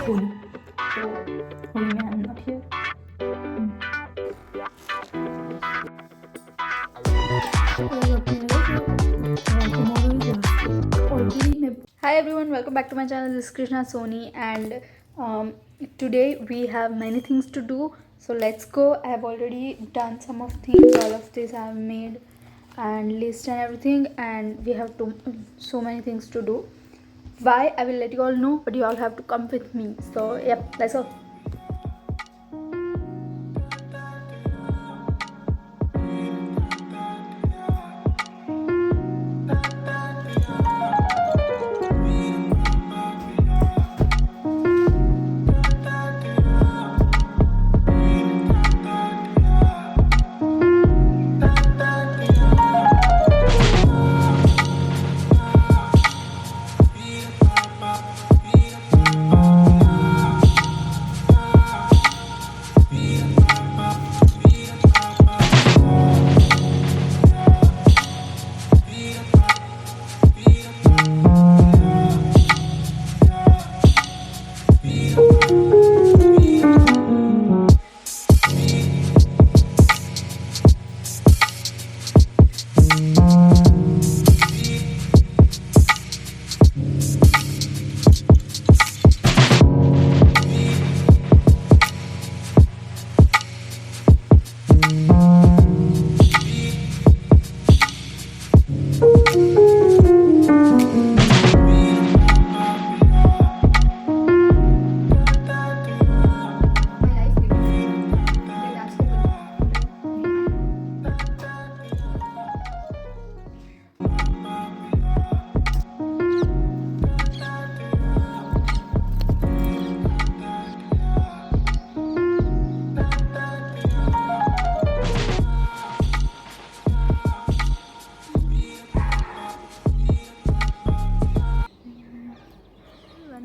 Holi. So Holi mein I'm not here. Hi everyone, welcome back to my channel. This is Krishna Soni, and today we have many things to do. So let's go. I have already done some of things. All of this I have made and list and everything, and we have so many things to do. Why, I will let you all know, but you all have to come with me. So yep, let's go.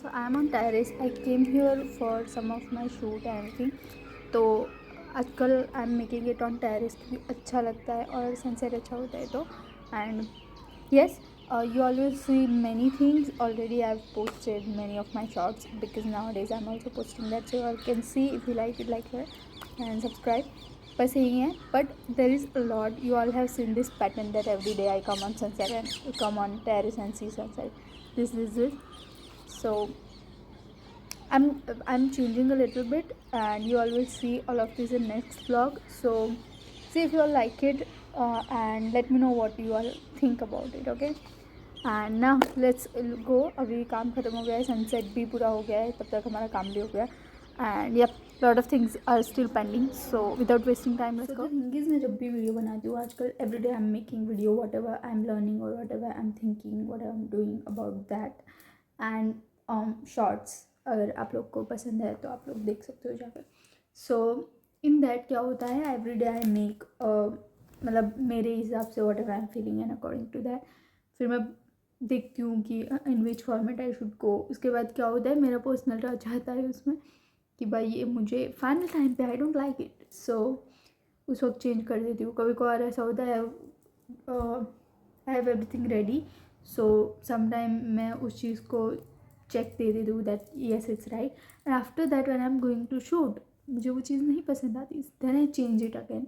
So I am on terrace. I came here for some of my shoot and everything. तो आजकल I am making it on terrace क्योंकि अच्छा लगता है और sunset अच्छा होता है तो and yes, you always see many things. Already I've posted many of my shots because nowadays I'm also posting that, so you all can see. If you like it, like it and subscribe. बस यही है, but there is a lot. You all have seen this pattern that every day I come on sunset and come on terrace and see sunset. This. So I'm changing a little bit, and you all will see all of this in next vlog. So see if you all like it, and let me know what you all think about it. Okay, and now let's go. अभी काम ख़त्म हो गया है, sunset भी पूरा हो गया है, तब तक हमारा काम भी हो गया and yep, lot of things are still pending. So without wasting time, let's go. The thing is, मैं जब भी वीडियो बनाती हूँ आजकल, every day I'm making video, whatever I'm learning or whatever I'm thinking, what I'm doing about that, and shorts अगर आप लोग को पसंद है तो आप लोग देख सकते हो जाकर. सो इन दैट क्या होता है, एवरी डे आई मेक मतलब मेरे हिसाब से whatever I am feeling and according to that फिर मैं देखती हूँ कि इन विच फॉर्मेट आई शुड गो. उसके बाद क्या होता है, मेरा पर्सनल टच आता है उसमें कि भाई ये मुझे फाइनल टाइम पे आई डोंट लाइक इट, सो उस वक्त चेंज कर देती हूँ. कभी कभार ऐसा होता है I have everything ready, so sometime मैं उस चीज़ को चेक दे देती हूँ that yes it's right, and after that when I am going to shoot मुझे वो चीज़ नहीं पसंद आती, then I change it again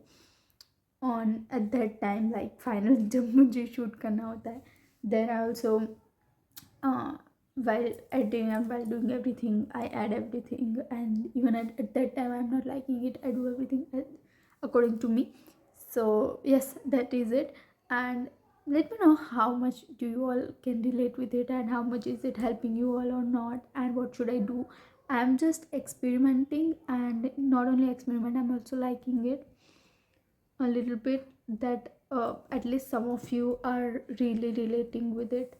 on at that time, like final जब मुझे शूट करना होता है. Then I also while editing and while doing everything I add everything, and even at that time I'm not liking it, I do everything according to me. So yes, that is it, and let me know how much do you all can relate with it and how much is it helping you all or not, and what should I do. I'm just experimenting, and not only experiment, I'm also liking it a little bit, that at least some of you are really relating with it.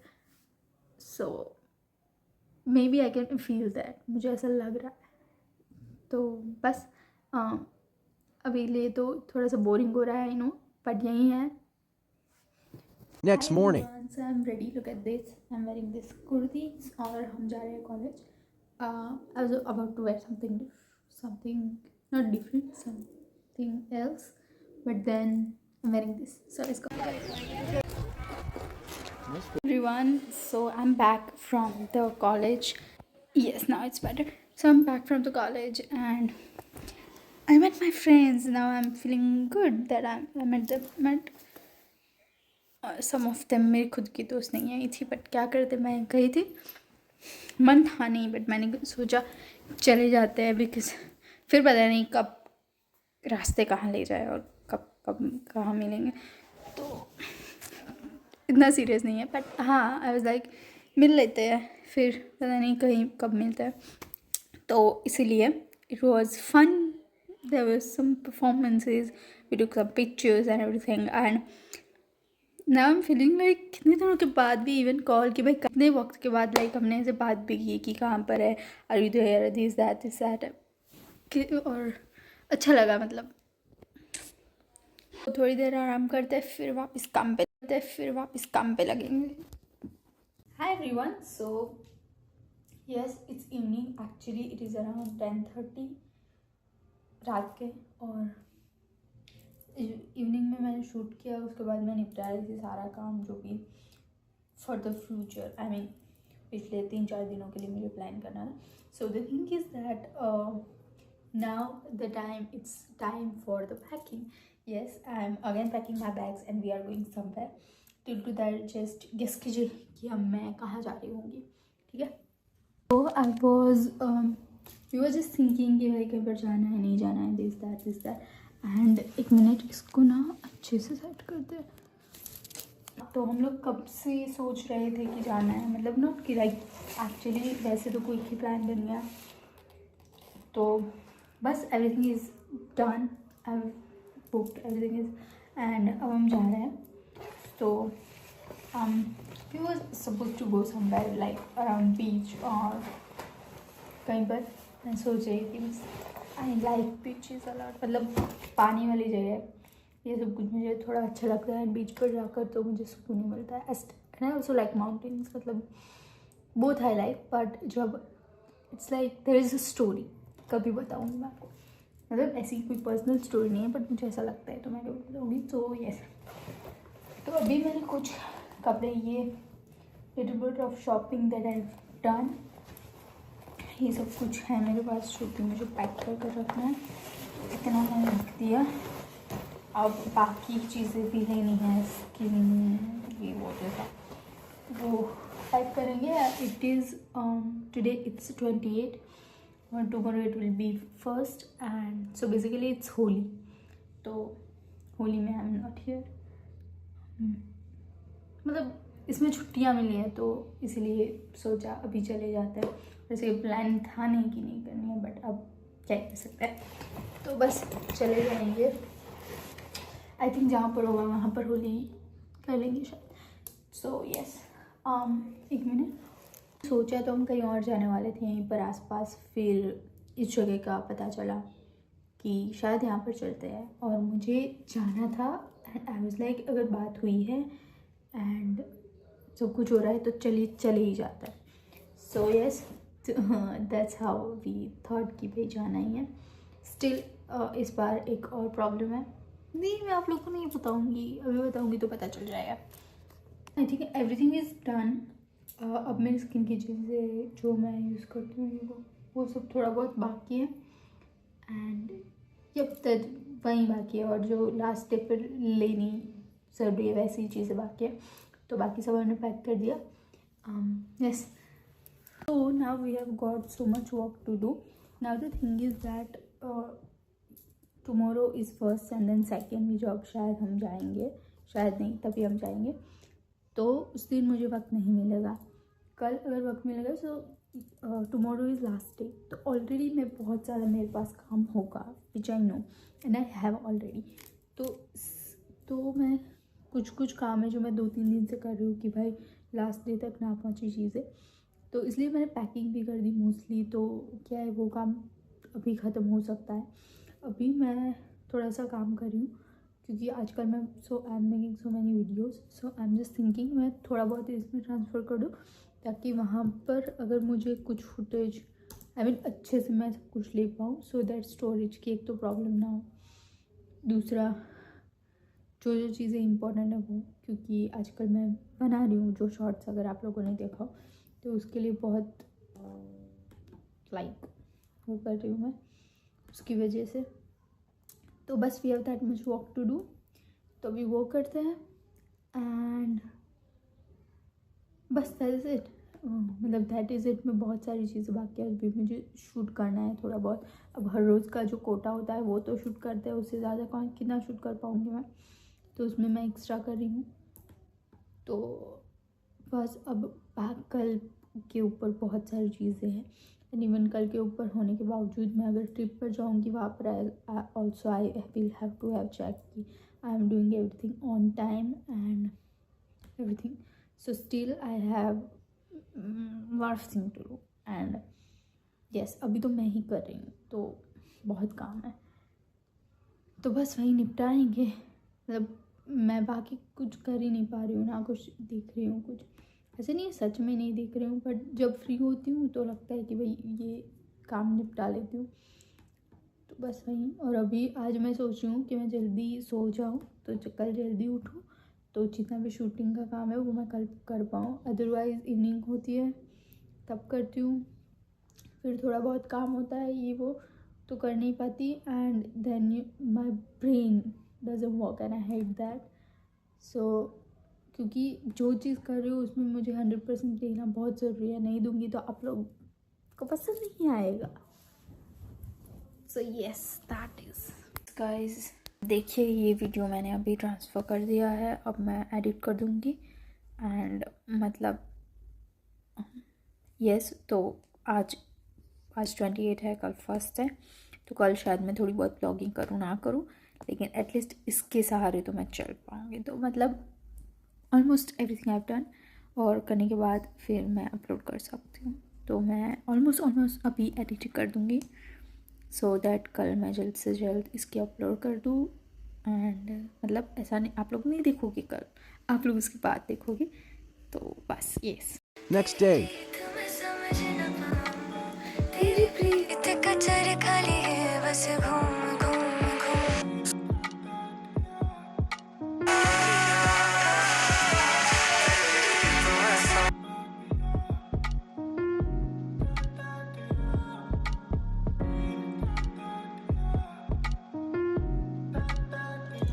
So maybe I can feel that, मुझे ऐसा लग रहा है. तो बस अभी लिए तो थोड़ा सा बोरिंग हो रहा है, आई नो, बट यही है. Next morning. So I'm ready. Look at this. I'm wearing this kurti और हम जा रहे हैं college. I was about to wear something not different, something else, but then I'm wearing this. So let's go. Everyone, so I'm back from the college, Yes, now it's better. So I'm back from the college and I met my friends. Now I'm feeling good that I met some of them. मेरी खुद की दोस्त नहीं आई थी, but क्या करते, मैं गई थी, मन था नहीं, बट मैंने सोचा चले जाते हैं, बिकॉज फिर पता नहीं कब रास्ते कहाँ ले जाए और कब कब कहाँ मिलेंगे, तो इतना सीरियस नहीं है। बट हाँ, आई वाज लाइक मिल लेते हैं, फिर पता नहीं कहीं कब मिलता है, तो इसीलिए it was fun. There was some performances, we took some pictures and everything, and now I am feeling like कितने दिनों के बाद भी इवन कॉल कि भाई कितने वक्त के बाद लाइक हमने ऐसे बात भी की कि कहाँ पर है, are you there, this that, और अच्छा लगा। मतलब तो थोड़ी देर आराम करते हैं, फिर वापस काम पे लगेंगे। Hi everyone, so yes it's evening, actually it is around 10:30 रात के, और इवनिंग में मैंने शूट किया, उसके बाद मैं निपटा रही थी सारा काम जो भी for the future, I mean पिछले 3-4 दिनों के लिए मुझे प्लान करना था। So the thing is that now the time it's time for the packing. Yes, I'm again packing my bags and we are going somewhere. Till to that, just guess कीजिए कि अब मैं कहाँ जा रही होंगी, ठीक है। तो I was we were just thinking कि भाई कहीं पर जाना है, नहीं जाना है, दिस दैट एंड एक मिनट इसको ना अच्छे से सेट करते हैं। तो हम लोग कब से सोच रहे थे कि जाना है, मतलब नॉट कि लाइक एक्चुअली वैसे तो कोई ही प्लान बन गया, तो बस everything is done, I booked everything is, and अब हम जा रहे हैं। तो we was suppose to go somewhere like around beach और कहीं पर। मैं सोच रही थी आई लाइक बीचेस अलॉट, मतलब पानी वाली जगह, ये सब कुछ मुझे थोड़ा अच्छा लगता है। बीच पर जाकर तो मुझे सुकून ही मिलता है। And I also like mountains, मतलब बोथ आई लाइक, बट जब it's like there is a story, कभी बताऊँगी मैं आपको, मतलब ऐसी कोई पर्सनल स्टोरी नहीं है, बट मुझे ऐसा लगता है तो मैं कभी बताऊँगी। तो यस, तो अभी मैंने कुछ कपड़े, ये little bit of shopping that I done, ये सब कुछ है मेरे पास जो कि मुझे पैक कर कर रखना है, इतना मैंने रख दिया। अब बाकी चीज़ें भी लेनी है, स्किन ये वो जैसा, वो पैक करेंगे। इट इज़ टुडे इट्स 28 और tomorrow it will be 1st, and so basically it's Holi, तो होली में आई एम नॉट हियर, मतलब इसमें छुट्टियां मिली हैं तो इसीलिए सोचा अभी चले जाते हैं। वैसे प्लान था नहीं कि नहीं करनी है, बट अब क्या कर सकते हैं, तो बस चले जाएंगे। आई थिंक जहाँ पर होगा वहाँ पर होली कर लेंगे शायद। सो यस, एक मिनट, सोचा तो हम कहीं और जाने वाले थे यहीं पर आसपास, फिर इस जगह का पता चला कि शायद यहाँ पर चलते हैं, और मुझे जाना था। आई वाज लाइक अगर बात हुई है एंड सब कुछ हो रहा है तो चले ही जाता है। So yes, that's how we thought कि भाई जाना ही है। स्टिल इस बार एक और प्रॉब्लम है, नहीं मैं आप लोग को नहीं बताऊँगी, अभी बताऊँगी तो पता चल जाएगा। I think everything is done. अब मेरी स्किन की चीज़ें जो मैं यूज़ करती हूँ वो सब थोड़ा बहुत बाकी है, एंड जब तक वहीं बाकी है, और जो लास्ट डे पर लेनी ज़रूरी है वैसी चीज़ें बाकी है, तो बाकी सब हमने पैक कर दिया। Yes, so now we have got so much work to do. Now the thing is that tomorrow is 1st and then 2nd जब शायद हम जाएंगे, शायद नहीं तभी हम जाएंगे, तो उस दिन मुझे वक्त नहीं मिलेगा। कल अगर वक्त मिलेगा तो टुमारो इज़ लास्ट डे, तो ऑलरेडी मैं बहुत ज़्यादा मेरे पास काम होगा, which I know and I have already. तो मैं कुछ काम है जो मैं 2-3 दिन से कर रही हूँ कि भाई लास्ट डे तक ना पहुँची चीज़ें, तो इसलिए मैंने पैकिंग भी कर दी मोस्टली। तो क्या है, वो काम अभी ख़त्म हो सकता है। अभी मैं थोड़ा सा काम कर रही हूँ क्योंकि आजकल मैं I am making so many videos, so I am just thinking मैं थोड़ा बहुत इसमें ट्रांसफ़र कर दूँ, ताकि वहाँ पर अगर मुझे कुछ फुटेज आई मीन अच्छे से मैं सब कुछ ले पाऊँ, सो दैट स्टोरेज की एक तो प्रॉब्लम ना हो, दूसरा जो चीज़ें इंपॉर्टेंट है वो, क्योंकि आजकल मैं बना रही हूँ जो शॉर्ट्स, अगर आप लोगों ने देखा हो तो उसके लिए बहुत लाइक वो कर रही हूँ मैं उसकी वजह से। तो बस we have that much work to do, तो अभी वो करते हैं एंड बस दैट इज़ इट। मतलब दैट इज़ इट में बहुत सारी चीज़ें बाकी है, अभी मुझे शूट करना है थोड़ा बहुत। अब हर रोज़ का जो कोटा होता है वो तो शूट करते हैं, उससे ज़्यादा कौन कितना शूट कर पाऊँगी मैं, तो उसमें मैं एक्स्ट्रा कर रही हूँ। तो बस अब कल के ऊपर बहुत सारी चीज़ें हैं एंड इवन कल के ऊपर होने के बावजूद मैं अगर ट्रिप पर जाऊँगी वहाँ पर also I will have to have check कि I am doing everything on time and everything. So still I have lot of thing to do and yes अभी तो मैं ही कर रही हूँ तो बहुत काम है, तो बस वही निपटाएंगे। मतलब मैं बाकी कुछ कर ही नहीं पा रही हूँ, ना कुछ देख रही हूँ, कुछ ऐसे नहीं सच में नहीं देख रही हूँ, बट जब फ्री होती हूँ तो लगता है कि भाई ये काम निपटा लेती हूँ, तो बस वही। और अभी आज मैं सोच रही हूँ कि मैं जल्दी सो जाऊँ तो कल जल्दी उठूँ, तो जितना भी शूटिंग का काम है वो मैं कल कर पाऊँ। अदरवाइज़ इवनिंग होती है तब करती हूँ, फिर थोड़ा बहुत काम होता है ये वो तो कर नहीं पाती and then my brain doesn't work and I hate that. So क्योंकि जो चीज़ कर रही हूँ उसमें मुझे 100% देना बहुत ज़रूरी है, नहीं दूँगी तो आप लोग को पसंद नहीं आएगा। So yes that is guys. देखिए ये वीडियो मैंने अभी ट्रांसफ़र कर दिया है, अब मैं एडिट कर दूँगी एंड मतलब यस तो आज 28 है, कल 1 है, तो कल शायद मैं थोड़ी बहुत ब्लॉगिंग करूँ ना करूँ, लेकिन एटलीस्ट इसके सहारे तो मैं चल पाऊँगी। तो मतलब almost everything I have done, और करने के बाद फिर मैं अपलोड कर सकती हूँ। तो मैं ऑलमोस्ट अभी एडिट कर दूँगी सो दैट कल मैं जल्द से जल्द इसकी अपलोड कर दूँ। एंड मतलब ऐसा नहीं आप लोग नहीं देखोगे कल, आप लोग उसके बाद देखोगे, तो बस यस। Next day. खाली है बस घूम घूम घूम।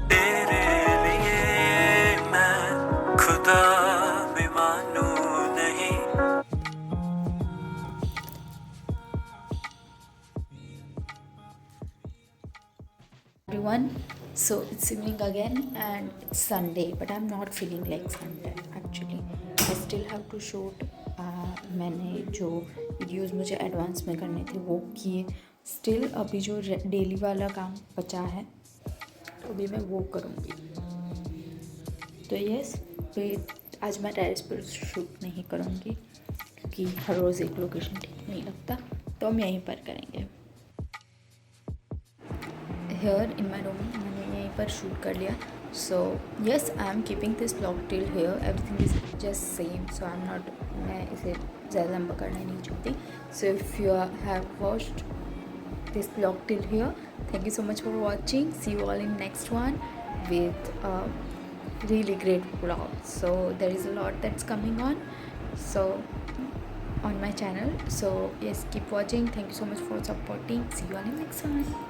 तेरे लिए मैं खुदा भी मानूं नहीं। Everyone, so it's evening again and it's Sunday, but I'm not feeling like Sunday actually. I still have to shoot. मैंने जो वीडियोस मुझे एडवांस में करने थे वो किए, स्टिल अभी जो डेली वाला काम बचा है तो अभी मैं वो करूँगी। तो यस फिर आज मैं टेरेस पर शूट नहीं करूँगी क्योंकि हर रोज़ एक लोकेशन ठीक नहीं लगता, तो हम यहीं पर करेंगे। हेयर इन माई रूम मैंने यहीं पर शूट कर लिया। So yes I am keeping this blog till here, everything is just same, so I am not, मैं इसे ज़्यादा लंबा करना नहीं चाहती। So if you have watched this blog till here, thank you so much for watching. See you all in next one with a really great vlog. So there is a lot that's coming on my channel. So yes, keep watching. Thank you so much for supporting. See you all in next one.